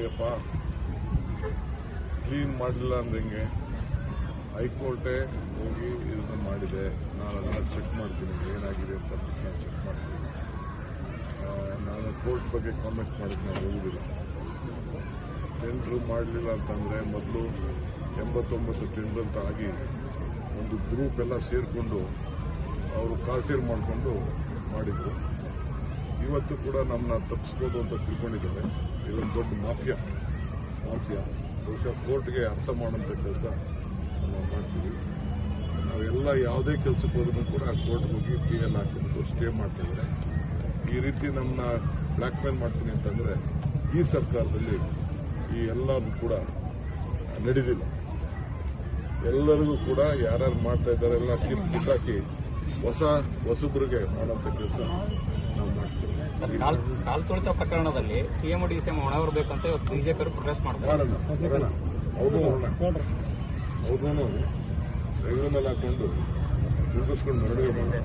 ನೋಡಿಯಪ್ಪ, clean ಮಾಡಲಿಲ್ಲ ಅಂದ್ರೆ ಹೆಂಗೆ? ಹೈಕೋರ್ಟೇ ಹೋಗಿ ಇದನ್ನು ಮಾಡಿದೆ. ನಾನು ಚೆಕ್ ಮಾಡ್ತೀನಿ ಏನಾಗಿದೆ ಅಂತ ನಾನು ಚೆಕ್ ಮಾಡ್ತೀನಿ. ನಾನು ಕೋರ್ಟ್ ಬಗ್ಗೆ ಕಾಮೆಂಟ್ ಮಾಡೋಕ್ಕೆ ನಾನು ಹೋಗುದಿಲ್ಲ. ಟೆಂಡ್ರು ಮಾಡಲಿಲ್ಲ ಅಂತಂದರೆ ಮೊದಲು 89 ಟೆಂಡರ್ ಅಂತ ಆಗಿ ಒಂದು ಗ್ರೂಪ್ ಎಲ್ಲ ಸೇರಿಕೊಂಡು ಅವರು ಕಾರ್ಟೇರ್ ಮಾಡಿಕೊಂಡು ಮಾಡಿದರು. ಇವತ್ತು ಕೂಡ ನಮ್ಮನ್ನ ತಪ್ಪಿಸ್ಬೋದು ಅಂತ ತಿಳ್ಕೊಂಡಿದ್ದಾರೆ. ಇದೊಂದು ದೊಡ್ಡ ಮಾಫಿಯಾ. ಬಹುಶಃ ಕೋರ್ಟ್ಗೆ ಅರ್ಥ ಮಾಡೋಂಥ ಕೆಲಸ ನಾವು ಮಾಡ್ತೀವಿ. ನಾವೆಲ್ಲ ಯಾವುದೇ ಕೆಲಸಕ್ಕೆ ಹೋದ್ರೂ ಕೂಡ ಕೋರ್ಟ್ಗೆ ಹೋಗಿ PL ಹಾಕಿಬಿಟ್ಟು ಸ್ಟೇ ಮಾಡ್ತಿದ್ದಾರೆ. ಈ ರೀತಿ ನಮ್ಮನ್ನ ಬ್ಲ್ಯಾಕ್ ಮೇಲ್ ಮಾಡ್ತೀನಿ ಅಂತಂದರೆ ಈ ಸರ್ಕಾರದಲ್ಲಿ ಈ ಎಲ್ಲರೂ ಕೂಡ ನಡೆದಿಲ್ಲ. ಎಲ್ಲರಿಗೂ ಕೂಡ ಯಾರ್ಯಾರು ಮಾಡ್ತಾ ಇದ್ದಾರೆ ಎಲ್ಲ ಕಿಸಾಕಿ ಹೊಸಬ್ರಿಗೆ ಮಾಡೋಂಥ ಕೆಲಸ ನಾವು ಮಾಡ್ತೀವಿ. ಕಾಲ್ ತುಳಿತ ಪ್ರಕರಣದಲ್ಲಿ CM DCM ಹೊಣೆ ಹೊರಬೇಕಂತ ಇವತ್ತು ಬಿಜೆಪಿ ಪ್ರೊಟೆಸ್ಟ್ ಮಾಡ್ತಾರೆ. ಅವ್ರನ್ನೂ ರೈಲ್ವೆ ಮೇಲೆ ಹಾಕೊಂಡು ಮುಗಿಸ್ಕೊಂಡು ಮೆರವಣಿಗೆ ಮಾಡೋಣ.